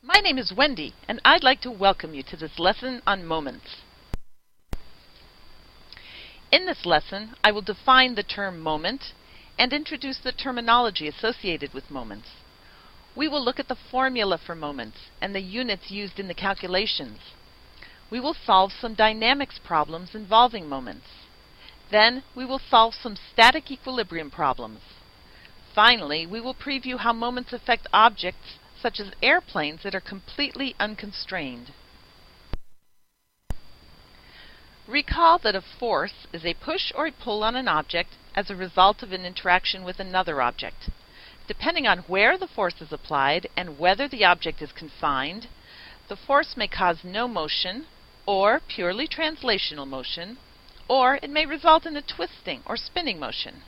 My name is Wendy, and I'd like to welcome you to this lesson on moments. In this lesson, I will define the term moment and introduce the terminology associated with moments. We will look at the formula for moments and the units used in the calculations. We will solve some dynamics problems involving moments. Then, we will solve some static equilibrium problems. Finally, we will preview how moments affect objects such as airplanes that are completely unconstrained. Recall that a force is a push or a pull on an object as a result of an interaction with another object. Depending on where the force is applied and whether the object is confined, the force may cause no motion, or purely translational motion, or it may result in a twisting or spinning motion.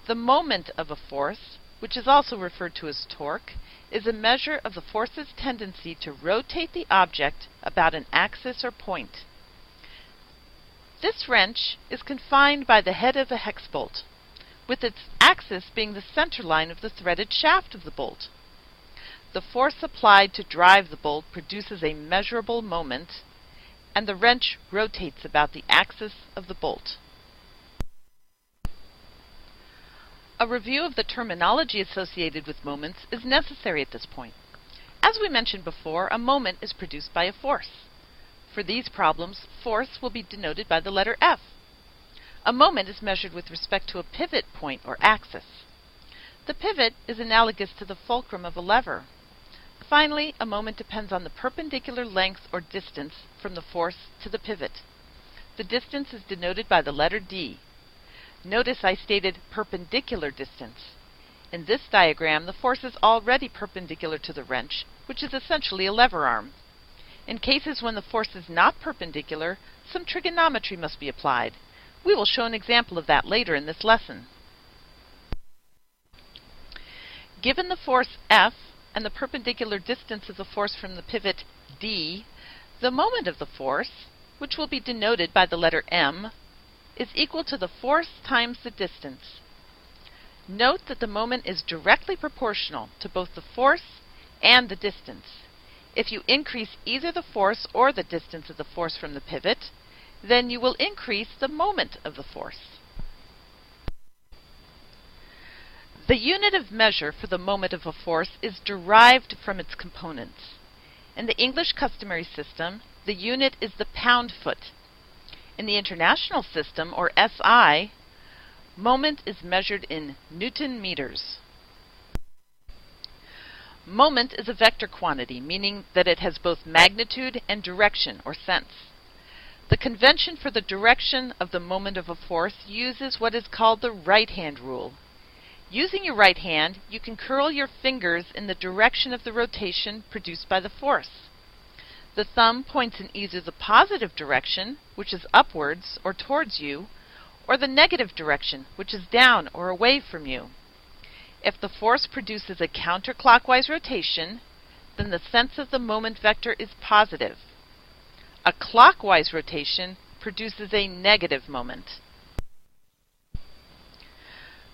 The moment of a force, which is also referred to as torque, is a measure of the force's tendency to rotate the object about an axis or point. This wrench is confined by the head of a hex bolt, with its axis being the center line of the threaded shaft of the bolt. The force applied to drive the bolt produces a measurable moment, and the wrench rotates about the axis of the bolt. A review of the terminology associated with moments is necessary at this point. As we mentioned before, a moment is produced by a force. For these problems, force will be denoted by the letter F. A moment is measured with respect to a pivot point or axis. The pivot is analogous to the fulcrum of a lever. Finally, a moment depends on the perpendicular length or distance from the force to the pivot. The distance is denoted by the letter D. Notice I stated perpendicular distance. In this diagram, the force is already perpendicular to the wrench, which is essentially a lever arm. In cases when the force is not perpendicular, some trigonometry must be applied. We will show an example of that later in this lesson. Given the force F and the perpendicular distance of the force from the pivot D, the moment of the force, which will be denoted by the letter M, is equal to the force times the distance. Note that the moment is directly proportional to both the force and the distance. If you increase either the force or the distance of the force from the pivot, then you will increase the moment of the force. The unit of measure for the moment of a force is derived from its components. In the English customary system, the unit is the pound-foot. In the International System, or SI, moment is measured in Newton meters. Moment is a vector quantity, meaning that it has both magnitude and direction, or sense. The convention for the direction of the moment of a force uses what is called the right-hand rule. Using your right hand, you can curl your fingers in the direction of the rotation produced by the force. The thumb points in either the positive direction, which is upwards or towards you, or the negative direction, which is down or away from you. If the force produces a counterclockwise rotation, then the sense of the moment vector is positive. A clockwise rotation produces a negative moment.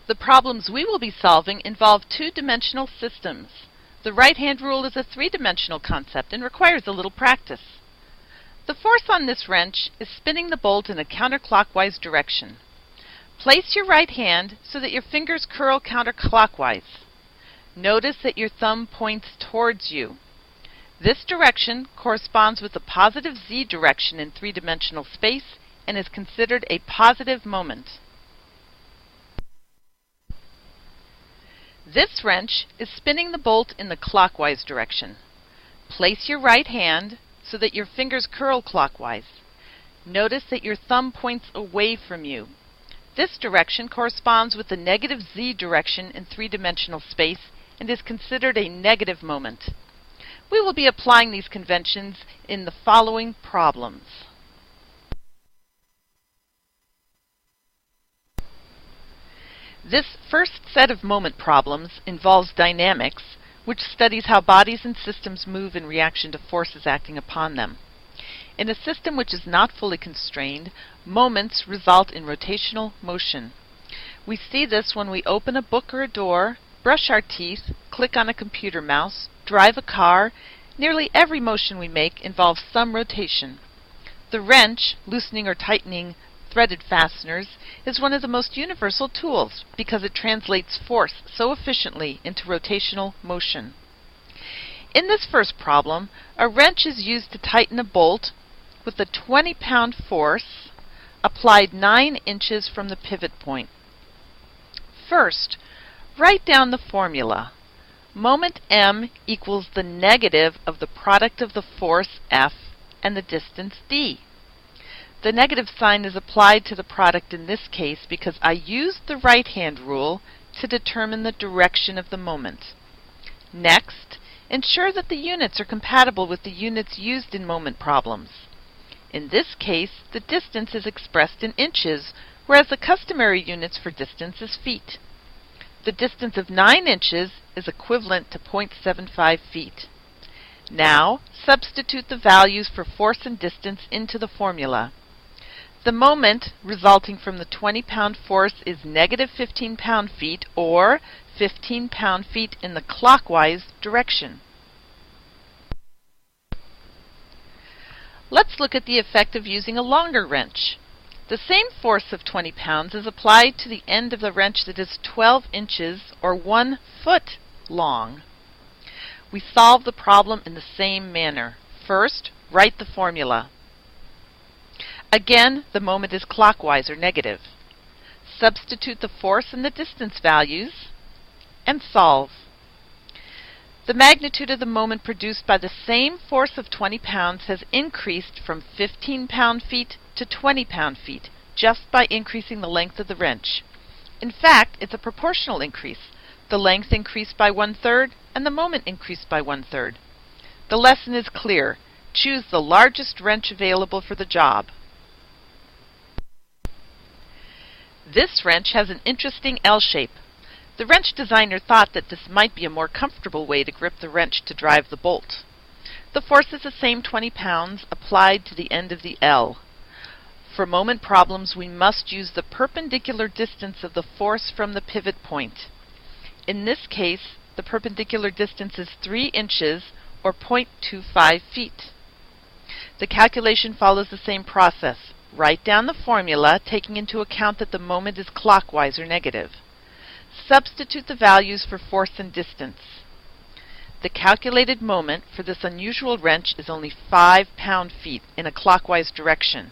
The problems we will be solving involve two-dimensional systems. The right-hand rule is a three-dimensional concept and requires a little practice. The force on this wrench is spinning the bolt in a counterclockwise direction. Place your right hand so that your fingers curl counterclockwise. Notice that your thumb points towards you. This direction corresponds with the positive z direction in three-dimensional space and is considered a positive moment. This wrench is spinning the bolt in the clockwise direction. Place your right hand so that your fingers curl clockwise. Notice that your thumb points away from you. This direction corresponds with the negative z direction in three-dimensional space and is considered a negative moment. We will be applying these conventions in the following problems. This first set of moment problems involves dynamics, which studies how bodies and systems move in reaction to forces acting upon them. In a system which is not fully constrained, moments result in rotational motion. We see this when we open a book or a door, brush our teeth, click on a computer mouse, drive a car, Nearly every motion we make involves some rotation. The wrench, loosening or tightening threaded fasteners, is one of the most universal tools because it translates force so efficiently into rotational motion. In this first problem, a wrench is used to tighten a bolt with a 20-pound force applied 9 inches from the pivot point. First, write down the formula. Moment m equals the negative of the product of the force F and the distance d. The negative sign is applied to the product in this case because I used the right-hand rule to determine the direction of the moment. Next, ensure that the units are compatible with the units used in moment problems. In this case, the distance is expressed in inches, whereas the customary units for distance is feet. The distance of 9 inches is equivalent to 0.75 feet. Now, substitute the values for force and distance into the formula. The moment resulting from the 20-pound force is negative 15 pound-feet, or 15 pound-feet in the clockwise direction. Let's look at the effect of using a longer wrench. The same force of 20 pounds is applied to the end of the wrench that is 12 inches or 1 foot long. We solve the problem in the same manner. First, write the formula. Again, the moment is clockwise or negative. Substitute the force and the distance values and solve. The magnitude of the moment produced by the same force of 20 pounds has increased from 15 pound-feet to 20 pound-feet just by increasing the length of the wrench. In fact, it's a proportional increase. The length increased by 1/3 and the moment increased by 1/3. The lesson is clear. Choose the largest wrench available for the job. This wrench has an interesting L shape. The wrench designer thought that this might be a more comfortable way to grip the wrench to drive the bolt. The force is the same 20 pounds applied to the end of the L. For moment problems, we must use the perpendicular distance of the force from the pivot point. In this case, the perpendicular distance is 3 inches or 0.25 feet. The calculation follows the same process. Write down the formula, taking into account that the moment is clockwise or negative. Substitute the values for force and distance. The calculated moment for this unusual wrench is only 5 pound-feet in a clockwise direction.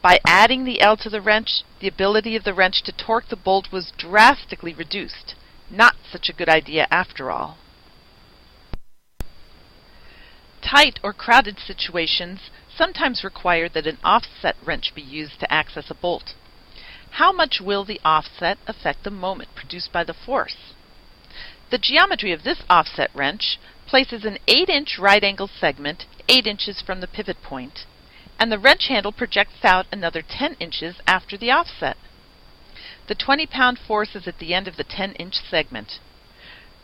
By adding the L to the wrench, the ability of the wrench to torque the bolt was drastically reduced. Not such a good idea after all. Tight or crowded situations sometimes require that an offset wrench be used to access a bolt. How much will the offset affect the moment produced by the force? The geometry of this offset wrench places an 8-inch right-angle segment 8 inches from the pivot point, and the wrench handle projects out another 10 inches after the offset. The 20-pound force is at the end of the 10-inch segment.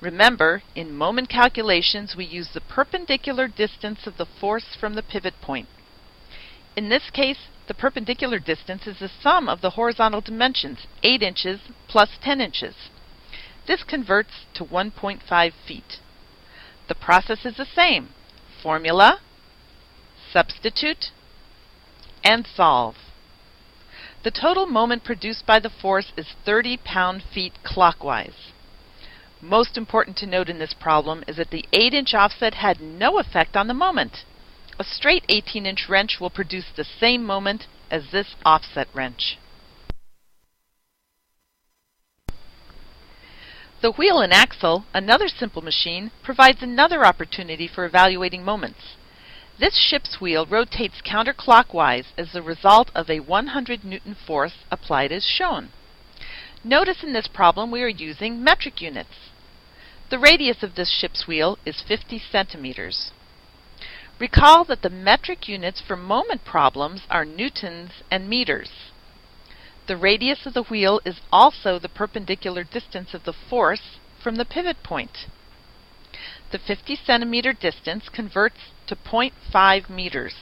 Remember, in moment calculations, we use the perpendicular distance of the force from the pivot point. In this case, the perpendicular distance is the sum of the horizontal dimensions, 8 inches plus 10 inches. This converts to 1.5 feet. The process is the same. Formula, substitute, and solve. The total moment produced by the force is 30 pound-feet clockwise. Most important to note in this problem is that the 8-inch offset had no effect on the moment. A straight 18-inch wrench will produce the same moment as this offset wrench. The wheel and axle, another simple machine, provides another opportunity for evaluating moments. This ship's wheel rotates counterclockwise as the result of a 100 Newton force applied as shown. Notice in this problem we are using metric units. The radius of this ship's wheel is 50 centimeters. Recall that the metric units for moment problems are newtons and meters. The radius of the wheel is also the perpendicular distance of the force from the pivot point. The 50 centimeter distance converts to 0.5 meters.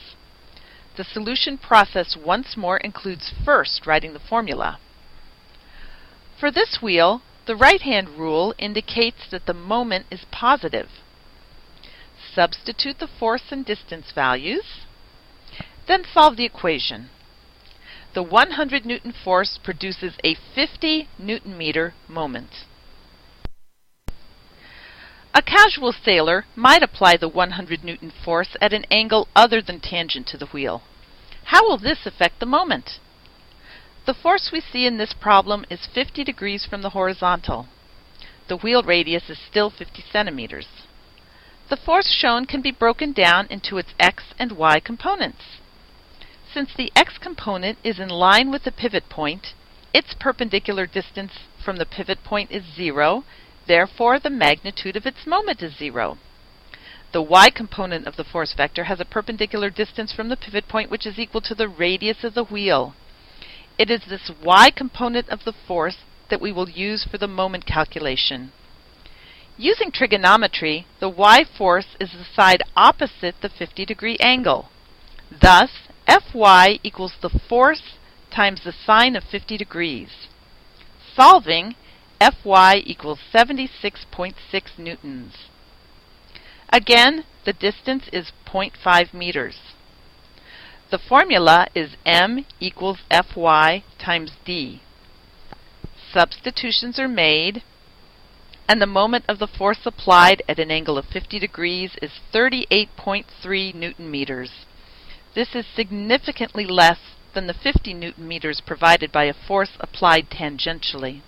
The solution process once more includes first writing the formula. For this wheel, the right-hand rule indicates that the moment is positive. Substitute the force and distance values, then solve the equation. The 100 Newton force produces a 50 Newton meter moment. A casual sailor might apply the 100 Newton force at an angle other than tangent to the wheel. How will this affect the moment? The force we see in this problem is 50 degrees from the horizontal. The wheel radius is still 50 centimeters. The force shown can be broken down into its x and y components. Since the x component is in line with the pivot point, its perpendicular distance from the pivot point is 0, therefore the magnitude of its moment is 0. The y component of the force vector has a perpendicular distance from the pivot point which is equal to the radius of the wheel. It is this y component of the force that we will use for the moment calculation. Using trigonometry, the y force is the side opposite the 50-degree angle. Thus, Fy equals the force times the sine of 50 degrees. Solving, Fy equals 76.6 newtons. Again, the distance is 0.5 meters. The formula is m equals Fy times d. Substitutions are made, and the moment of the force applied at an angle of 50 degrees is 38.3 Newton meters. This is significantly less than the 50 Newton meters provided by a force applied tangentially.